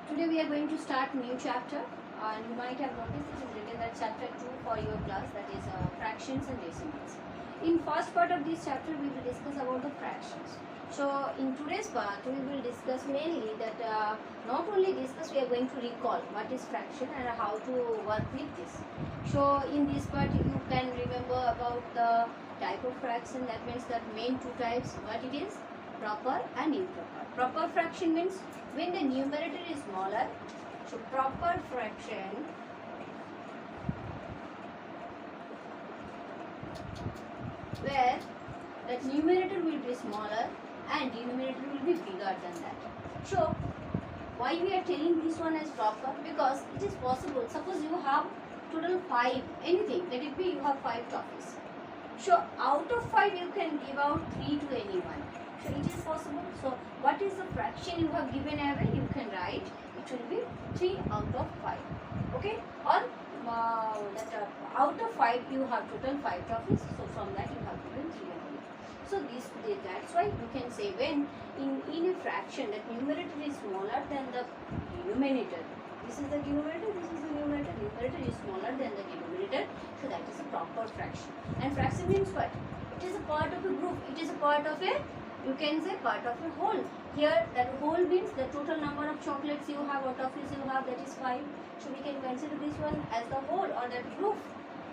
Today we are going to start new chapter, and you might have noticed it is written that chapter 2 for your class, that is fractions and decimals. In first part of this chapter we will discuss about the fractions. So in today's part we will discuss mainly that not only discuss, we are going to recall what is fraction and how to work with this. So in this part you can remember about the type of fraction, that means that main two types, what it is, proper and improper. Proper fraction means when the numerator is smaller. So proper fraction where that numerator will be smaller and denominator will be bigger than that. So why we are telling this one as proper? Because it is possible, suppose you have total 5, anything, let it be you have 5 topics. So out of 5 you can give out 3 to anyone. So it is possible. So what is the fraction you have given away? You can write it will be 3 out of 5. Okay? Or out of 5 you have total 5 topics. So from that you have given 3 only. So that's why you can say when in a fraction that numerator is smaller than the denominator. This is the denominator, this is the numerator. Numerator is smaller than the denominator. So that is a proper fraction. And fraction means what? It is a part of a group. It is a part of a, you can say part of a whole. Here that whole means the total number of chocolates you have or toffees you have, that is 5. So we can consider this one as the whole or that group.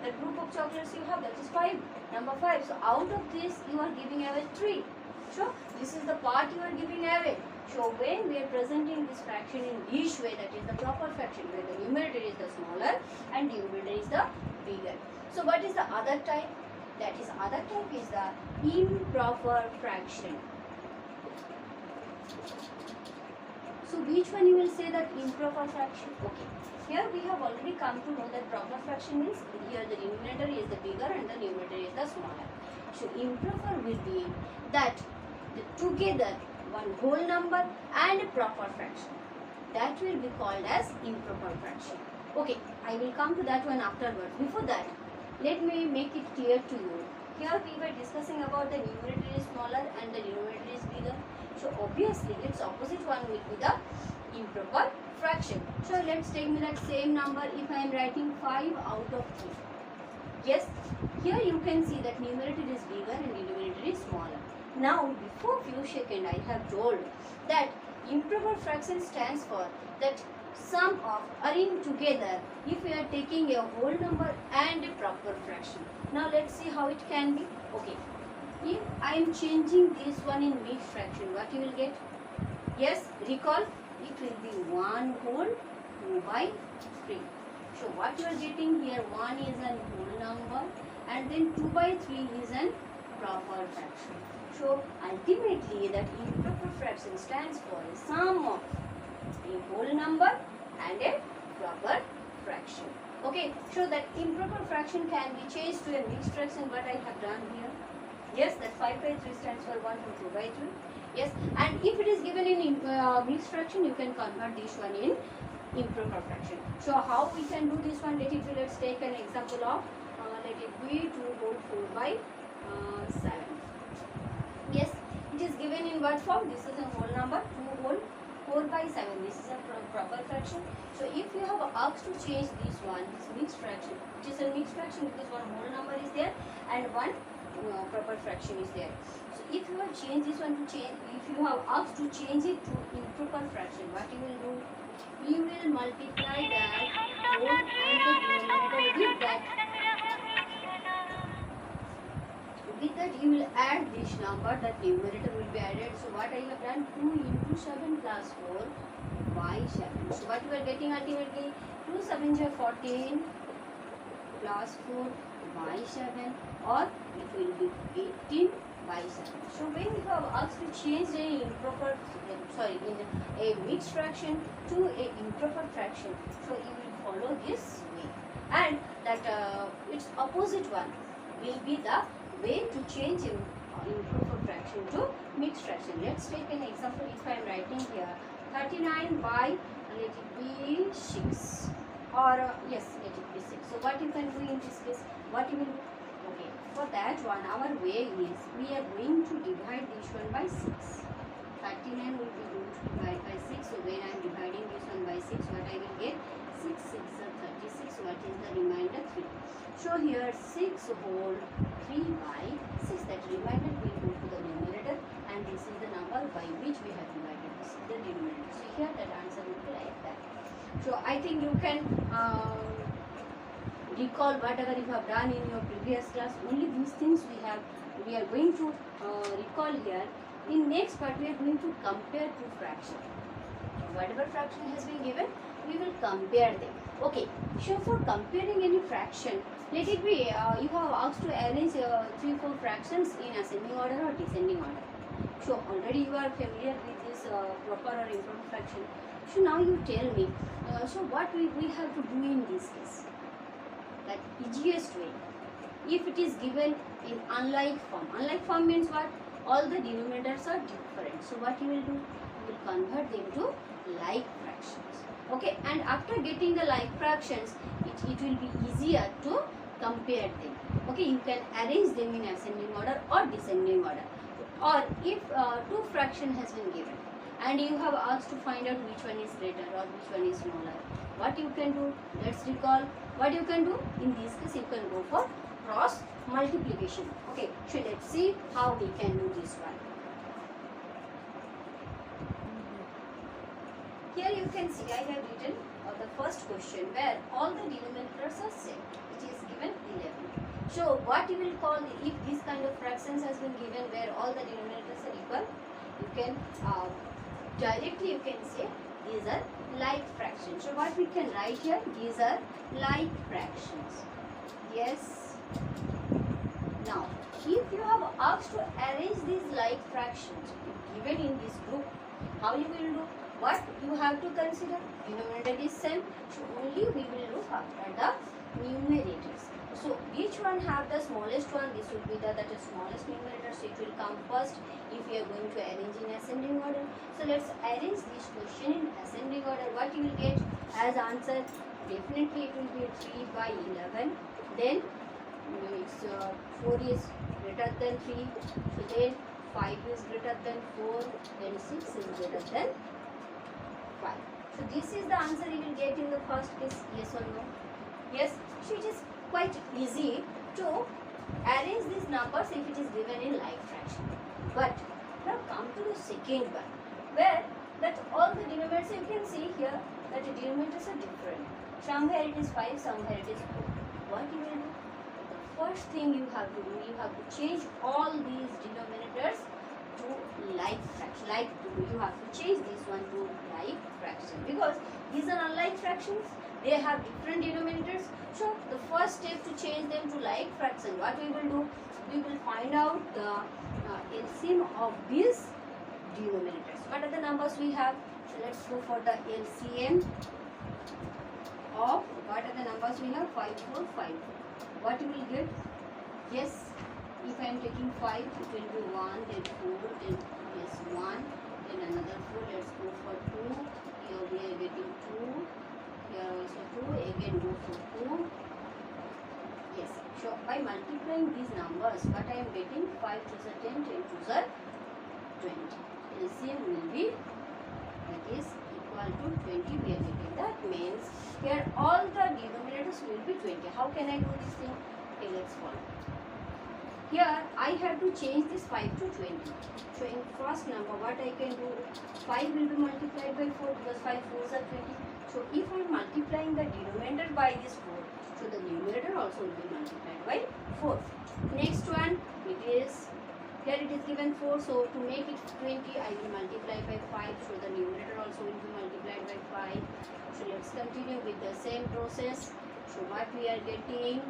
The group of chocolates you have, that is 5. Number 5. So out of this you are giving away 3. So this is the part you are giving away. So when we are presenting this fraction in this way, that is the proper fraction where the numerator is the smaller and denominator is the bigger. So what is the other type? That is other type is the improper fraction. So which one you will say that improper fraction? Okay. Here we have already come to know that proper fraction means here the denominator is the bigger and the numerator is the smaller. So improper will be that together one whole number and a proper fraction. That will be called as improper fraction. Okay, I will come to that one afterwards. Before that, let me make it clear to you. Here we were discussing about the numerator is smaller and the denominator is bigger. So obviously its opposite one will be the improper fraction. So let's take me that same number if I am writing 5 out of 3. Yes, here you can see that numerator is bigger and denominator is smaller. Now before few seconds I have told that improper fraction stands for that sum of are in together if we are taking a whole number and a proper fraction. Now let's see how it can be. Okay, if I am changing this one in mixed fraction, what you will get? Yes, recall, it will be 1 whole 2 by 3. So what you are getting here, 1 is a whole number and then 2 by 3 is a proper fraction. So ultimately that improper fraction stands for a sum of a whole number and a proper fraction. Okay, so that improper fraction can be changed to a mixed fraction, what I have done here. Yes, that 5 by 3 stands for 1 and 2 by 3. Yes, and if it is given in mixed fraction, you can convert this one in improper fraction. So how we can do this one? Let's take an example of let it be 2 whole 4 by 7. Yes, it is given in what form? This is a whole number, 2 whole 4 by 7. This is a proper fraction. So if you have asked to change this one, this mixed fraction, it is a mixed fraction because one whole number is there and one proper fraction is there. So if you have changed this one to change, if you have asked to change it to improper fraction, what you will do? You will multiply that whole and the denominator with that. With that you will add this number, that numerator will be added. So what I have done, 2 into 7 plus 4 by 7. So what you are getting ultimately, 2 7s are 14 plus 4 by 7, or it will be 18 by 7. So when you have asked to change a improper, in a mixed fraction to a improper fraction, so you will follow this way, and that its opposite one will be the way to change improper fraction to mixed fraction. Let's take an example. If I am writing here 39 by, let it be 6, or yes, let it be 6. So what you can do in this case? What you will do? Okay, for that one our way is we are going to divide this one by 6. 39 will be going to divide by 6. So when I am dividing this one by what is the remainder? 3. So here 6 whole 3 by 6, that remainder will go to the numerator, and this is the number by which we have divided. This is the denominator. So here that answer will be like that. So I think you can recall whatever you have done in your previous class. Only these things we are going to recall here. In next part we are going to compare two fractions. Whatever fraction has been given, we will compare them. Okay, so for comparing any fraction, let it be you have asked to arrange 3-4 fractions in ascending order or descending order. So already you are familiar with this proper or improper fraction. So now you tell me, so what we have to do in this case? That easiest way, if it is given in unlike form. Unlike form means what? All the denominators are different. So what you will do? You will convert them to like fractions. Okay, and after getting the like fractions, it will be easier to compare them. Okay, you can arrange them in ascending order or descending order. Or if two fraction has been given and you have asked to find out which one is greater or which one is smaller, what you can do? Let's recall what you can do. In this case, you can go for cross multiplication. Okay, so let's see how we can do this one. Here you can see I have written the first question where all the denominators are same. It is given 11. So what you will call, if this kind of fractions has been given where all the denominators are equal, you can directly you can say these are like fractions. So what we can write here? These are like fractions. Yes. Now, if you have asked to arrange these like fractions given in this group, how you will do? What you have to consider? Denominator is same, so only we will look after the numerators. So which one have the smallest one? This will be the smallest numerator, so it will come first if we are going to arrange in ascending order. So let's arrange this question in ascending order. What you will get as answer? Definitely it will be 3 by 11. Then it's 4 is greater than 3. So then 5 is greater than 4. Then 6 is greater than 5. So this is the answer you will get in the first case. Yes or no? Yes. So it is quite easy to arrange these numbers if it is given in like fraction. But now come to the second one, where that all the denominators, you can see here that the denominators are different. Somewhere it is 5, somewhere it is 4. What you will do? The first thing you have to do, you have to change all these denominators to like fraction. You have to change this one to like fraction, because these are unlike fractions. They have different denominators. So the first step to change them to like fraction, what we will do? We will find out the LCM of these denominators. What are the numbers we have? So let's go for the LCM of, what are the numbers we have? 5, 4, 5. What you will get? Yes, if I am taking 5, it will be 1, then 4, then yes 1, then another 4. Let's go for 2. Here we are getting 2. Here also 2, again go for 2. Yes, so by multiplying these numbers, what I am getting? 5 to the 10, 10 to the 20. LCM will be, that is equal to 20 we are getting. That means here all the denominators will be 20. How can I do this thing? Okay, let's follow. Here I have to change this 5 to 20. So in first number, what I can do? 5 will be multiplied by 4, because 5 4s are 20. So if I am multiplying the denominator by this 4, so the numerator also will be multiplied by 4. Next one, it is, here it is given 4, so to make it 20, I will multiply by 5, so the numerator also will be multiplied by 5. So let's continue with the same process. So what we are getting?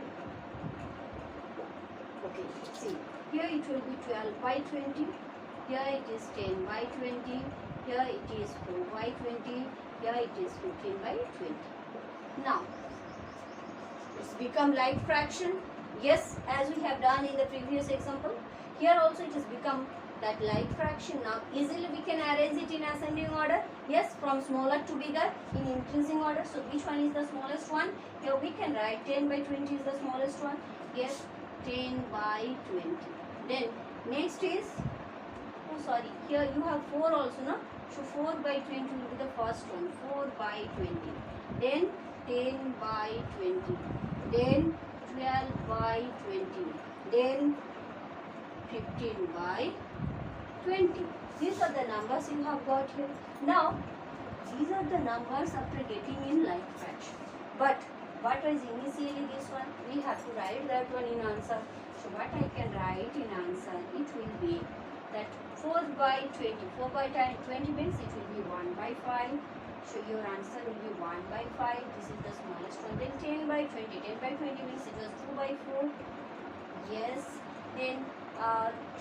Okay, see, here it will be 12 by 20, here it is 10 by 20, here it is 4 by 20, here it is 15 by 20. Now, it's become like fraction. Yes, as we have done in the previous example. Here also it has become that like fraction. Now, easily we can arrange it in ascending order. Yes, from smaller to bigger in increasing order. So, which one is the smallest one? Here we can write 10 by 20 is the smallest one. Yes, 10 by 20. Then, next is, oh sorry, here you have 4 also, no? So 4 by 20 will be the first one. 4 by 20. Then 10 by 20, then 12 by 20, then 15 by 20. These are the numbers you have got here. Now, these are the numbers after getting in like fraction. But what was initially this one? We have to write that one in answer. So what I can write in answer, it will be that 4 by 20. 4 by 20 means it will be 1 by 5. So your answer will be 1 by 5. This is the smallest one. Then 10 by 20. 10 by 20 means it was 2 by 4. Yes. Then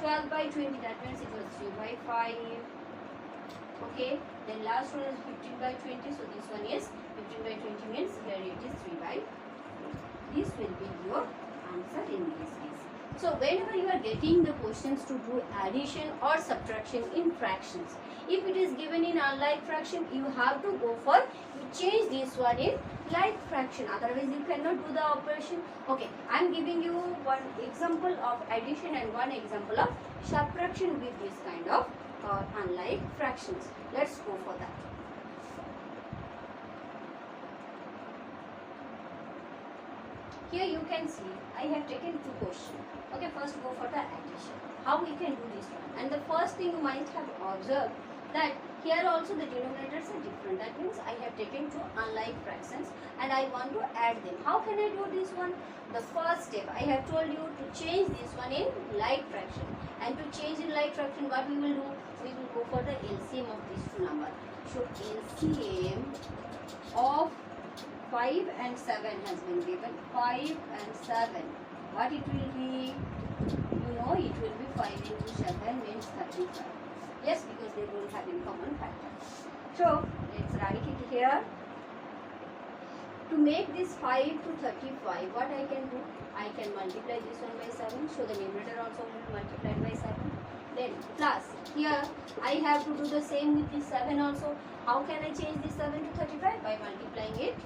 12 by 20, that means it was 3 by 5. Okay. Then last one is 15 by 20. So this one is 15 by 20 means here it is 3 by 4. This will be your answer in this case. So whenever you are getting the questions to do addition or subtraction in fractions, if it is given in unlike fraction, you have to go for, you change this one in like fraction, otherwise you cannot do the operation. Okay, I am giving you one example of addition and one example of subtraction with this kind of unlike fractions. Let's go for that. Here you can see I have taken two questions. Okay, first go for the addition. How we can do this one? And the first thing you might have observed that here also the denominators are different. That means I have taken two unlike fractions and I want to add them. How can I do this one? The first step I have told you to change this one in like fraction. And to change in like fraction, what we will do? We will go for the LCM of these two numbers. So LCM of 5 and 7 has been given. 5 and 7. What it will be? You know it will be 5 into 7 means 35. Yes, because they don't have in common factor. So let's write it here. To make this 5 to 35, what I can do? I can multiply this one by 7. So the numerator also will be multiplied by 7. Then plus here I have to do the same with this 7 also. How can I change this 7 to 35? By multiplying it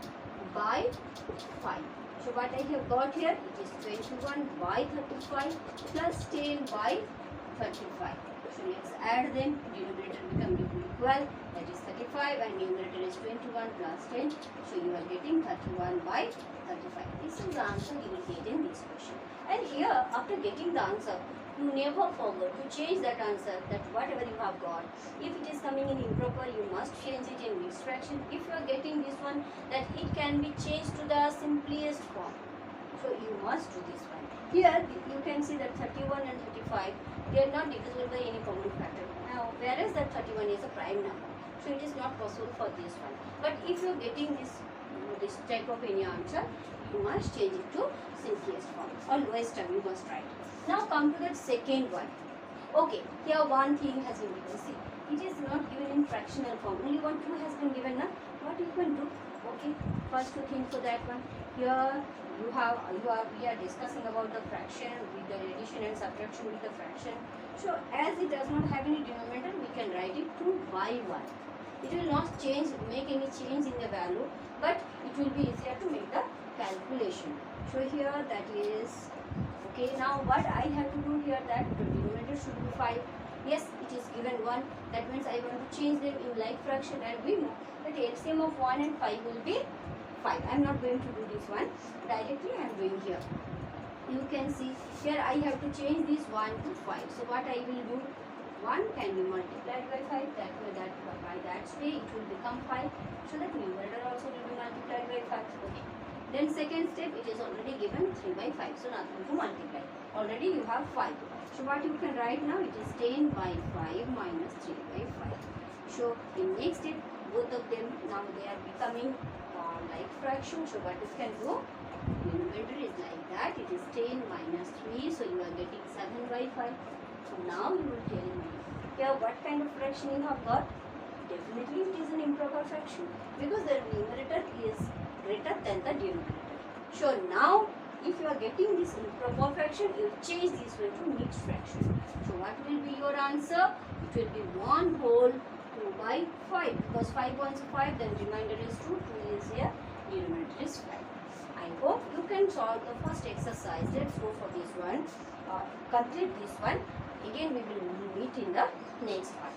by 5. So what I have got here, it is 21 by 35 plus 10 by 35. So let's add them. Denominator become equal. That is 35 and numerator is 21 plus 10. So you are getting 31 by 35. This is the answer you will get in this question. And here after getting the answer, you never forget to change that answer, that whatever you have got. If it is coming in improper, you must change it in mixed fraction. If you are getting this one, that it can be changed to the simplest form. So you must do this one. Here you can see that 31 and 35, they are not divisible by any common factor. Now, whereas that 31 is a prime number, so it is not possible for this one. But if you are getting this type of any answer, you must change it to simplest form or lowest term. You must write. Now come to that second one. Okay, here one thing has been given. See, it is not given in fractional form. Only 1, 2 has been given. Now, what you can do? Okay, first to think for that one. Here we are discussing about the fraction with the addition and subtraction with the fraction. So as it does not have any denominator, we can write it 2 by 1. It will not make any change in the value, but it will be easier to make the calculation. So here that is. Okay, now what I have to do here, that the denominator should be 5. Yes, it is given 1. That means I want to change them in like fraction, and we know that LCM of 1 and 5 will be 5. I am not going to do this one directly. I am doing here. You can see here I have to change this 1 to 5. So what I will do? 1 can be multiplied by 5. That way, by that way it will become 5. So that numerator also will be multiplied by 5. Okay. Then second step, it is already given 3 by 5. So nothing to multiply. Already you have 5. So what you can write now, it is 10 by 5 minus 3 by 5. So in next step, both of them now they are becoming like fraction. So what you can do? Numerator is like that. It is 10 minus 3. So you are getting 7 by 5. So now you will tell me here what kind of fraction you have got. Definitely it is an improper fraction because the numerator is greater than the denominator. So now if you are getting this improper fraction, you change this one to mixed fraction. So what will be your answer? It will be 1 whole 2 by 5 because 5 ones are 5, then remainder is 2, 2 is here, denominator is 5. I hope you can solve the first exercise. Let's go for this one. Complete this one. Again we will meet in the next part.